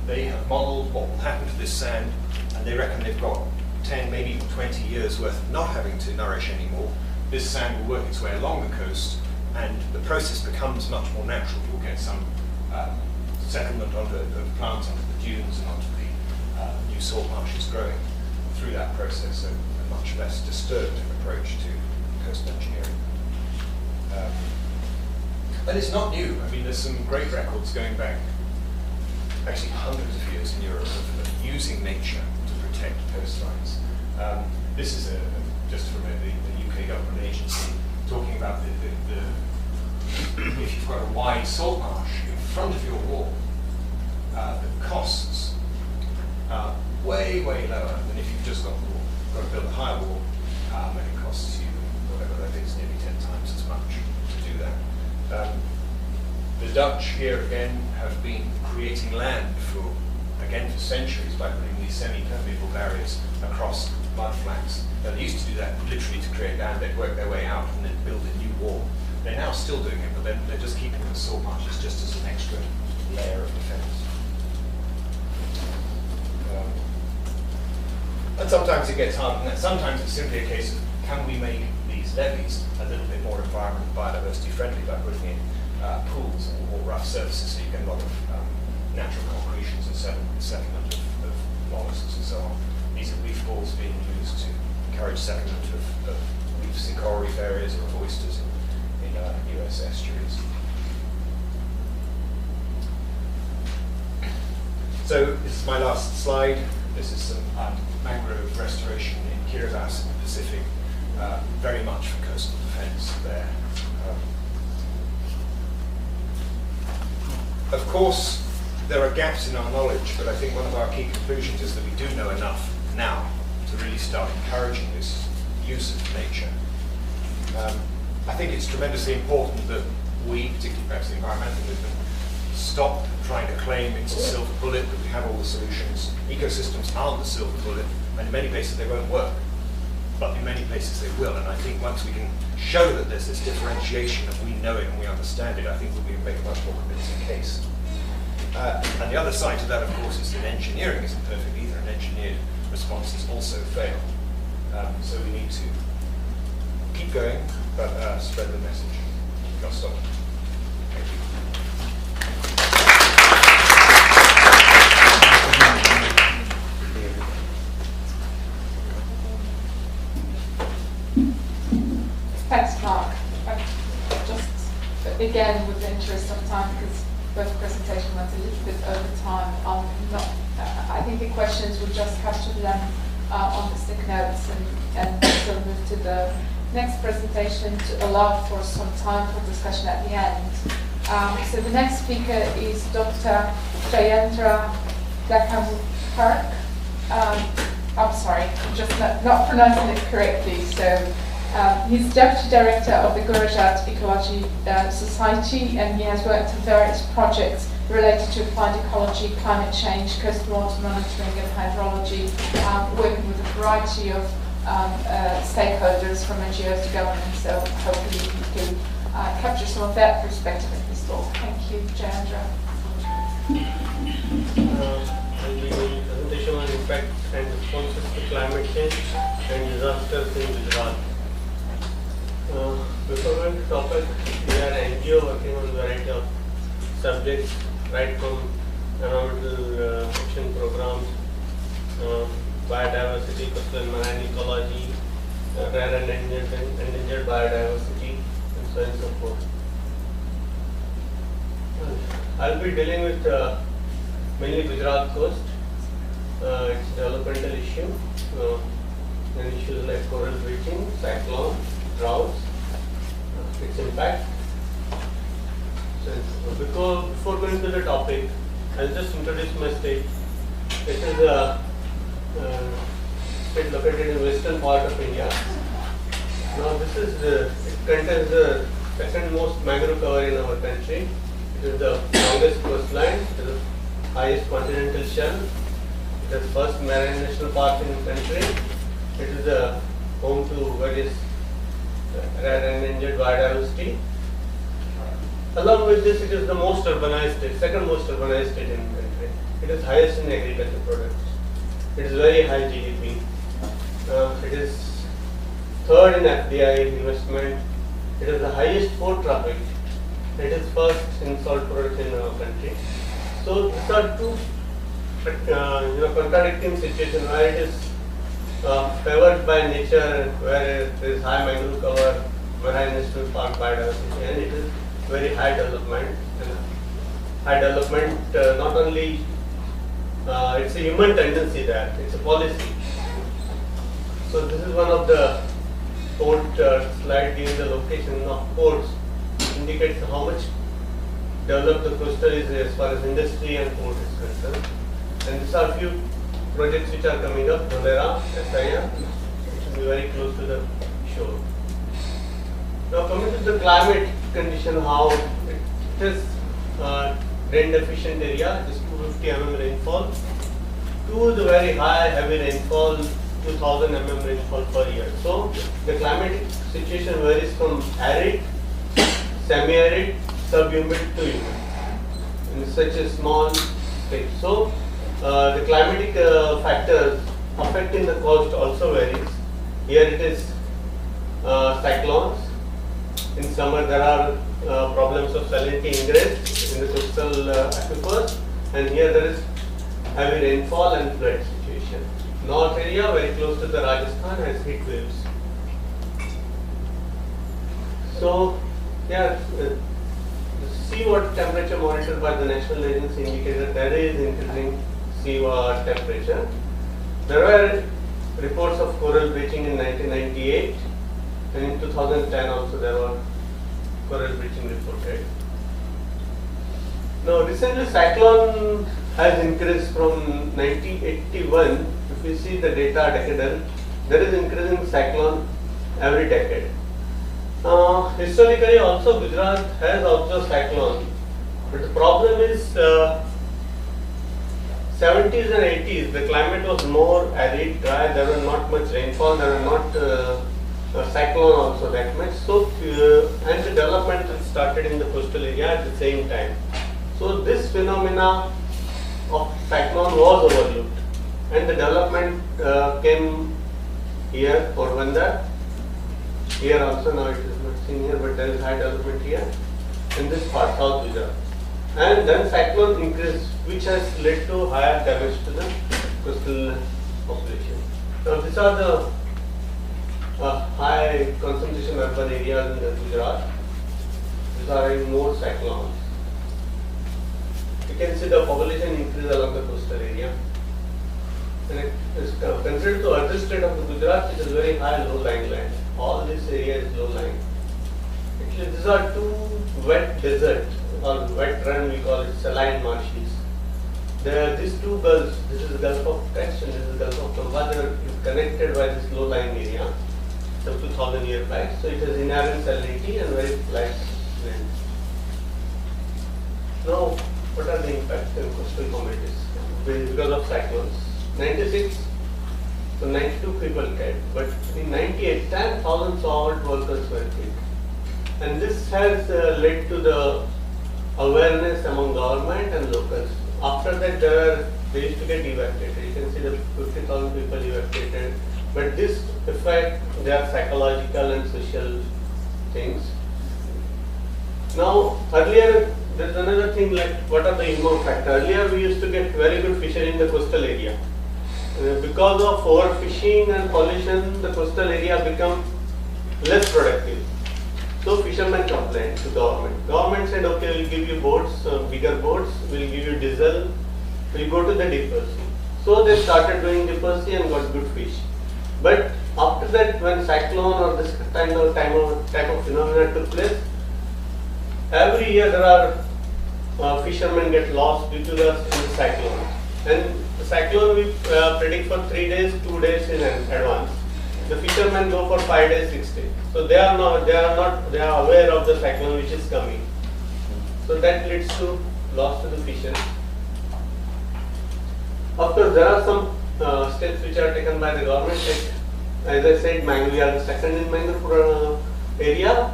they have modelled what will happen to this sand, and they reckon they've got 10, maybe even 20 years worth of not having to nourish anymore. This sand will work its way along the coast, and the process becomes much more natural. You'll get some settlement of plants onto the dunes and onto the new salt marshes growing through that process, so a much less disturbed approach to coastal engineering. And it's not new. I mean, there's some great records going back actually hundreds of years in Europe of using nature to protect coastlines. This is just from the UK government agency talking about if you've got a wide salt marsh in front of your wall, the costs are way, way lower than if you've just got to build a higher wall, and it costs you whatever that is, nearly 10 times as much to do that. The Dutch here again have been creating land for centuries by putting these semi-permeable barriers across mudflats. They used to do that literally to create land. They'd work their way out and then build a new wall. They're now still doing it, but they're just keeping the salt marshes just as an extra layer of defence. And sometimes it gets harder than that. Sometimes it's simply a case of, can we make these levees a little bit more environment biodiversity friendly by putting in pools or rough surfaces, so you get a lot of natural concretions and settlement of mollusks and so on. These are reef balls being used to encourage settlement of reefs in coral reef areas or of oysters in US estuaries. So this is my last slide. This is some mangrove restoration in Kiribati in the Pacific, very much for coastal defence there. Of course, there are gaps in our knowledge, but I think one of our key conclusions is that we do know enough now to really start encouraging this use of nature. I think it's tremendously important that we, particularly perhaps the environmental movement, stop trying to claim it's a silver bullet, that we have all the solutions. Ecosystems aren't the silver bullet, and in many places they won't work, but in many places they will. And I think once we can show that there's this differentiation, and we know it and we understand it, I think we'll make a much more convincing case. And the other side to that, of course, is that engineering isn't perfect either, and engineered responses also fail. So we need to keep going, but spread the message. I'll stop. Thank you. Thanks, Mark. Just again, with the interest of time, because both presentations went a little bit over time, I think the questions will just capture them on the stick notes and so move to the next presentation to allow for some time for discussion at the end. So the next speaker is Dr. Jayendra Dakamukharak. I'm sorry, I'm just not pronouncing it correctly. So he's Deputy Director of the Gujarat Ecology Society, and he has worked on various projects related to applied ecology, climate change, coastal water monitoring and hydrology, working with a variety of stakeholders from NGOs to government, so hopefully we can capture some of that perspective in his talk. Thank you, Jayendra. I'll be doing a presentation on impact and responses to climate change and disasters in Gujarat. Before going to topic, we are an NGO working on a variety of subjects, right from environmental action programs, biodiversity, coastal and marine ecology, rare and endangered biodiversity, and so on and so forth. I'll be dealing with mainly Gujarat coast. It's a developmental issue, and issues like coral bleaching, cyclones, droughts, its impact. So before going to the topic, I'll just introduce my state. This is a state located in western part of India. Now this is it contains the second most mangrove cover in our country. It is the longest coastline, it is the highest continental shelf. It is first marine national park in the country. It is the home to various rare and endangered biodiversity. Along with this, it is the most urbanized state, second most urbanized state in the country. It is highest in agriculture products. It is very high GDP. It is third in FDI investment. It is the highest port traffic. It is first in salt production in our country. So these are two contradicting situations where it is favored by nature, where there is high mangrove cover, marine national park biodiversity, and it is very high development. High development, not only it's a human tendency there, it's a policy. So this is one of the port slide giving the location of ports, indicates how much developed the coastal is as far as industry and port is concerned. And these are few projects which are coming up, Dholera, SIA, which will be very close to the shore. Now coming to the climate condition, how it is rain deficient area, just 250 mm rainfall, to the very high heavy rainfall, 2000 mm rainfall per year. So the climatic situation varies from arid, semi-arid, subhumid to humid in such a small space. So the climatic factors affecting the coast also varies. Here it is cyclones. In summer there are problems of salinity ingress in the coastal aquifers, and here there is heavy rainfall and flood situation. North area very close to the Rajasthan has heat waves. So yeah, seawater temperature monitored by the national agency indicates that there is increasing seawater temperature. There were reports of coral bleaching in 1998, and in 2010 also there were coral bleaching reported. Now recently cyclone has increased from 1981. If you see the data decadal, there is increasing cyclone every decade. Historically also Gujarat has observed cyclone, but the problem is 70s and 80s the climate was more arid, dry, there were not much rainfall, there were not cyclone also that much. So and the development started in the coastal area at the same time. So this phenomena of cyclone was overlooked, and the development came here, Porbandar. Here also now it is not seen here, but there is high development here in this part, South Gujarat. And then cyclone increased, which has led to higher damage to the coastal population. Now these are the high concentration urban areas in the Gujarat. These are having more cyclones. You can see the population increase along the coastal area. And it is considered the earthly state of the Gujarat, it is very high low-lying land. All this area is low-lying. Actually, these are two wet desert or wet run, we call it saline marshes. These two gulfs, this is the Gulf of Kutch and this is the Gulf of Kamba, they are connected by this low-lying area some 2000 years back. So it has inherent salinity and very flat land. Now, what are the impacts in coastal communities because of cyclones? 96, so 92 people died, but in 98, 10,000 salt workers were killed. And this has led to the awareness among government and locals. After that, they used to get evacuated. You can see the 50,000 people evacuated. But this effect, they are psychological and social things. Now, earlier, there is another thing like what are the human factors. Earlier, we used to get very good fishery in the coastal area. Because of overfishing and pollution, the coastal area become less productive. So fishermen complained to government. Government said, okay, we'll give you boats, bigger boats, we'll give you diesel, we'll go to the deeper sea. So they started doing deeper sea and got good fish. But after that, when cyclone or this kind of type of phenomena took place, every year there are fishermen get lost due to the cyclone. And the cyclone we predict for 3 days, 2 days in advance. The fishermen go for 5 days, 6 days. So they are aware of the cyclone which is coming. So that leads to loss to the fishery. Of course, there are some steps which are taken by the government. As I said, we are the second in mangrove area.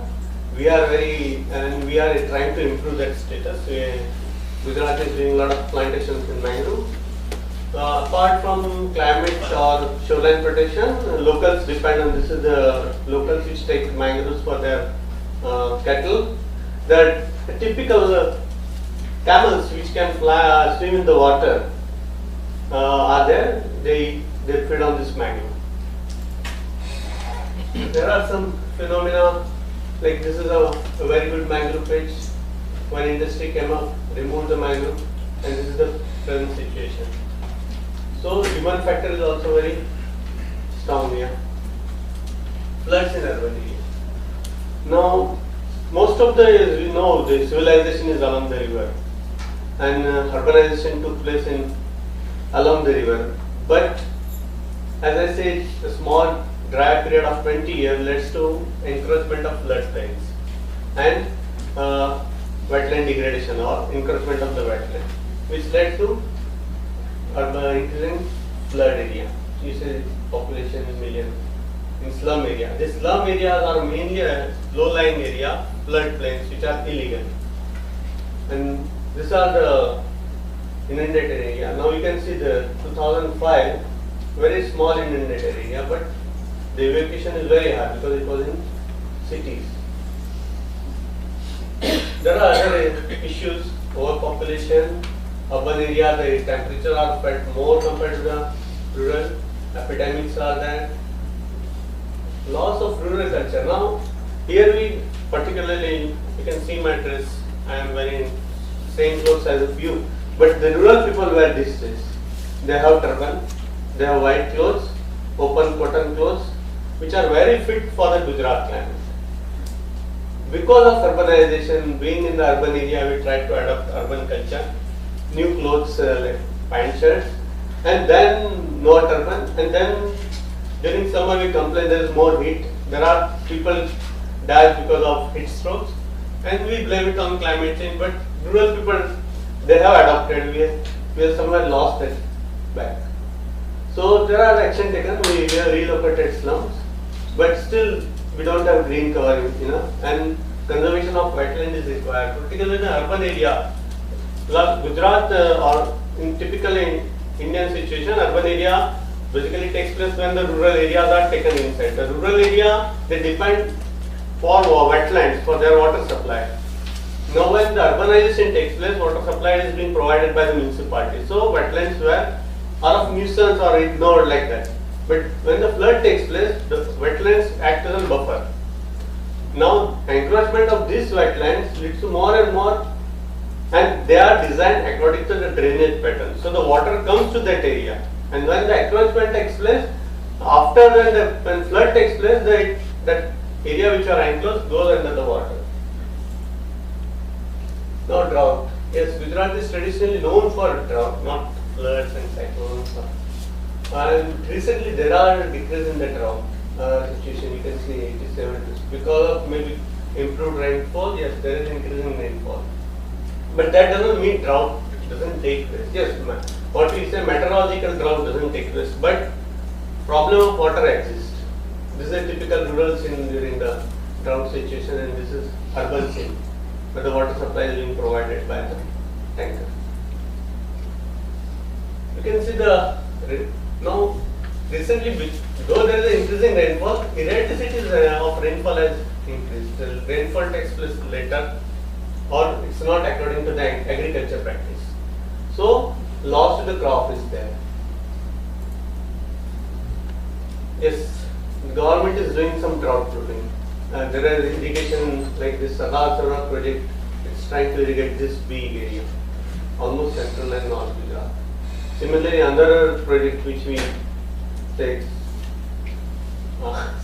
We are trying to improve that status. Gujarat is doing a lot of plantations in mangrove. apart from climate or shoreline protection, locals depend on this. Is the locals which take mangroves for their cattle. The typical camels which can fly, swim in the water are there. They feed on this mangrove. There are some phenomena like this is a very good mangrove patch. One industry came up, removed the mangrove, and this is the present situation. So human factor is also very strong here. Floods in urban areas. Now, most of the civilization is along the river, and urbanization took place along the river. But as I said, a small dry period of 20 years leads to encroachment of floodplains and wetland degradation or encroachment of the wetland, which led to increasing flood area. You say population in millions in slum area. These slum areas are mainly a low-lying area, floodplains which are illegal, and these are the inundated area. Now you can see the 2005 very small inundated area, but the evacuation is very high because it was in cities. There are other issues: overpopulation, urban area, the temperatures are felt more compared to the rural, epidemics are there, loss of rural culture. Now, here we particularly, you can see my dress, I am wearing same clothes as you, but the rural people wear this dress. They have turban, they have white clothes, open cotton clothes, which are very fit for the Gujarat climate. Because of urbanization, being in the urban area, we try to adopt urban culture, new clothes like pant shirts, and then no turban, and then during summer we complain there is more heat. There are people die because of heat strokes, and we blame it on climate change. But rural people, they have adopted. We have somewhere lost it back. So there are action taken. We have relocated slums, but still we don't have green cover, and conservation of wetland is required, particularly in the urban area. Gujarat or in typically Indian situation, urban area basically takes place when the rural areas are taken inside. The rural area, they depend for wetlands for their water supply. Now when the urbanization takes place, water supply is being provided by the municipality. So wetlands were are of nuisance or ignored like that. But when the flood takes place, the wetlands act as a buffer. Now encroachment of these wetlands leads to more and more, and they are designed according to the drainage pattern. So the water comes to that area, and when the encroachment takes place, after when flood takes place, that area which are enclosed goes under the water. Now drought. Yes, Gujarat is traditionally known for drought, not floods and cyclones. And recently there are decrease in the drought situation. You can see 87 because of maybe improved rainfall. Yes, there is increase in rainfall, but that doesn't mean drought doesn't take place. Yes, what we say meteorological drought doesn't take place, but problem of water exists. This is a typical rural scene during the drought situation, and this is urban scene, where the water supply is being provided by the tanker. You can see now recently, though there is an increasing rainfall, erraticity of rainfall has increased. The rainfall takes place later, or it's not according to the agriculture practice. So loss to the crop is there. Yes, the government is doing some drought proofing. There is irrigation like this Sagar project. It's trying to irrigate this big area, almost central and north Gujarat. Similarly, another project which we take,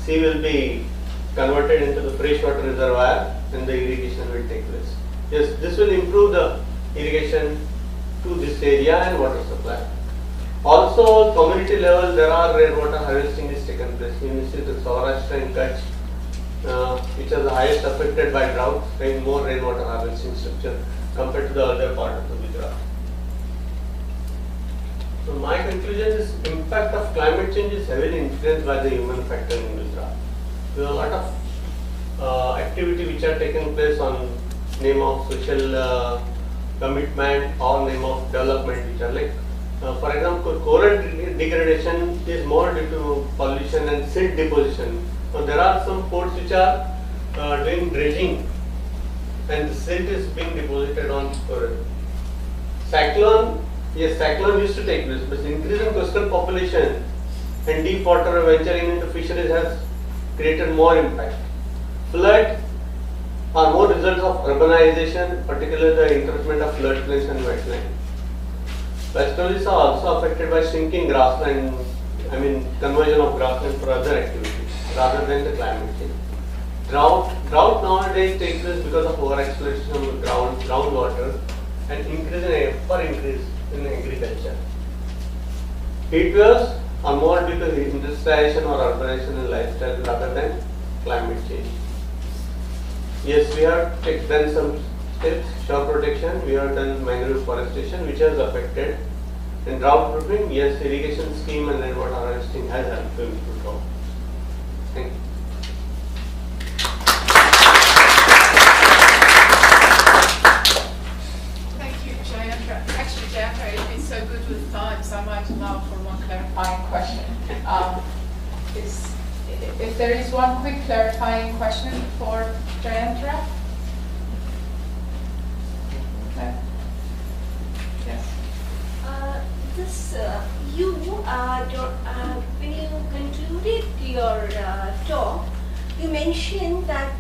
sea will be converted into the freshwater reservoir, and the irrigation will take place. Yes, this will improve the irrigation to this area and water supply. Also, community level, there are rainwater harvesting is taken place. You see the Saurashtra and Kutch, which are the highest affected by drought, having more rainwater harvesting structure compared to the other part of the Gujarat. So my conclusion is impact of climate change is heavily influenced by the human factor in Gujarat. There are a lot of activity which are taking place on name of social commitment or name of development, which are like For example, coral degradation is more due to pollution and silt deposition. So there are some ports which are doing dredging, and the silt is being deposited on coral. Cyclone, yes, cyclone used to take place, but the increase in coastal population and deep water venturing into fisheries has created more impact. Flood are more results of urbanization, particularly the encroachment of floodplains and wetlands. Pastoralists are also affected by shrinking grassland, conversion of grassland for other activities rather than the climate change. Drought nowadays takes place because of overexploitation of groundwater and increase in agriculture. Heat waves are more due to industrialization or urbanization and lifestyle rather than climate change. Yes, we have done some steps, shore protection, we have done mangrove forestation, which has affected. In drought proofing, yes, irrigation scheme and rainwater harvesting has helped to improve drought. Thank you. Thank you, Jayendra. Actually, Jayendra, you've been so good with time, so I might allow for one clarifying question. If there is one quick clarifying question for Jayendra? No? Yes. When you concluded your talk, you mentioned that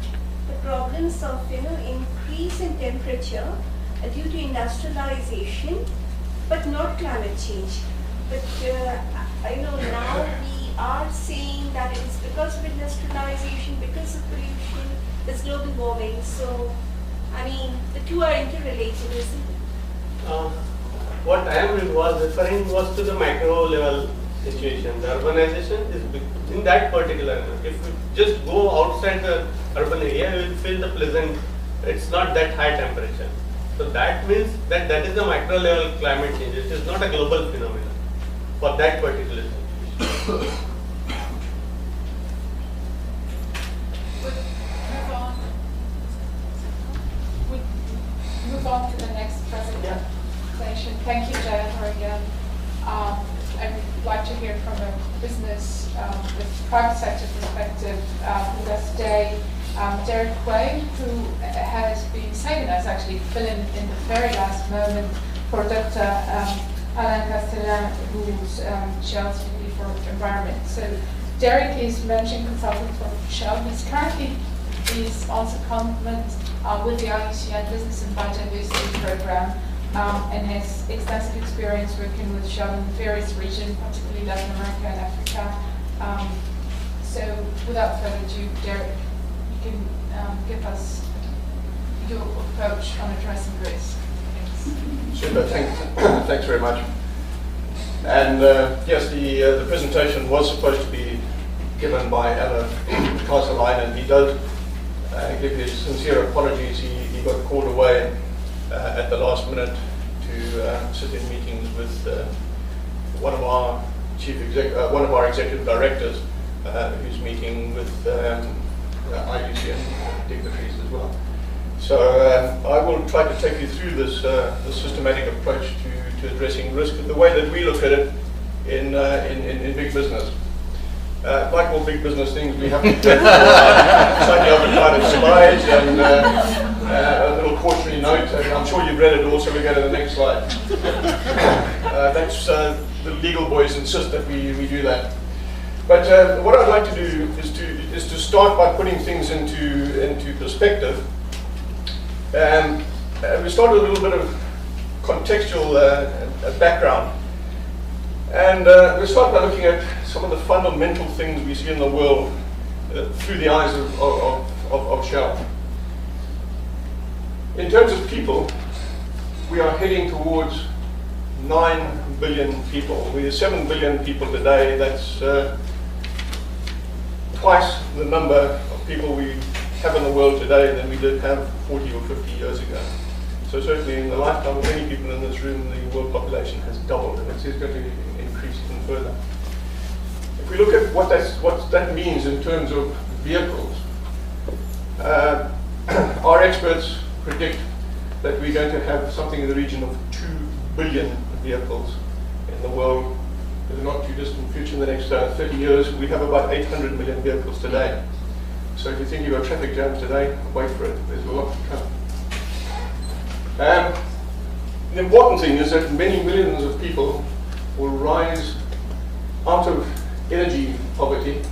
the problems of increase in temperature are due to industrialization, but not climate change. But I know now we are saying that it is because of industrialization, because of pollution, there's global warming. So, the two are interrelated, isn't it? What I was referring was to the macro level situation. The urbanization is in that particular. If you just go outside the urban area, you will feel the pleasant. It's not that high temperature. So that means that is the macro level climate change. It is not a global phenomenon for that particular situation. Move on to the next presentation. Thank you, Jayendra, again. I'd like to hear from a business, the private sector perspective with us today. Derek Quay, who has been saving us, actually filling in the very last moment for Dr. Alain Castellan, who's Shell's VP for Environment. So Derek is managing consultant for Shell. He's currently on secondment with the IUCN Business and Biodiversity Program, and has extensive experience working with Shell in various regions, particularly Latin America and Africa. So without further ado, Derek, you can give us your approach on addressing risk. Thanks. Super, thanks very much. And yes, the presentation was supposed to be given by Alain Castellan, and he does give his sincere apologies. He got called away at the last minute to sit in meetings with one of our executive directors, who's meeting with IUCN dignitaries as well. So I will try to take you through this systematic approach to addressing risk, the way that we look at it in big business. Like all big business things, we have to do slightly overcrowded slides and a little cautionary note. And I'm sure you've read it all, so we go to the next slide. That's the legal boys insist that we do that. But what I'd like to do is to start by putting things into perspective. We start with a little bit of contextual background. And we start by looking at some of the fundamental things we see in the world through the eyes of Shell. In terms of people, we are heading towards 9 billion people. We are 7 billion people today. That's twice the number of people we have in the world today than we did have 40 or 50 years ago. So certainly in the lifetime of many people in this room, the world population has doubled, and it's going to increase even further. If we look at what that means in terms of vehicles, our experts predict that we're going to have something in the region of 2 billion vehicles in the world in the not too distant future, in the next 30 years, we have about 800 million vehicles today. So if you think you've got traffic jams today, wait for it. There's a lot to come. The important thing is that many millions of people will rise out of energy poverty,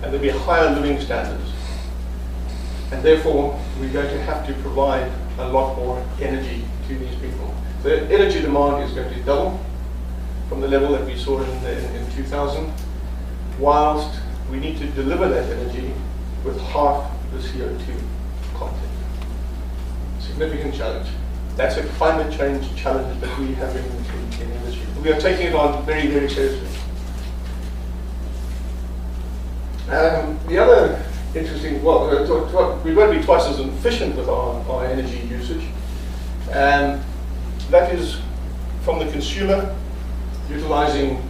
and there'll be higher living standards. And therefore, we're going to have to provide a lot more energy to these people. The energy demand is going to double from the level that we saw in 2000, whilst we need to deliver that energy with half the CO2 content. Significant challenge. That's a climate change challenge that we have in industry. We are taking it on very, very seriously. The other interesting, well, we've got to be twice as efficient with our energy usage. And that is from the consumer utilizing,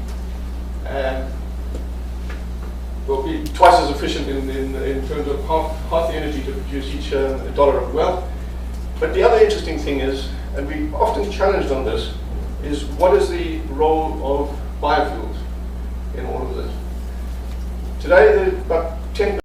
will be twice as efficient in terms of half the energy to produce each dollar of wealth. But the other interesting thing is, and we often challenged on this, is what is the role of biofuels in all of this? Today, about 10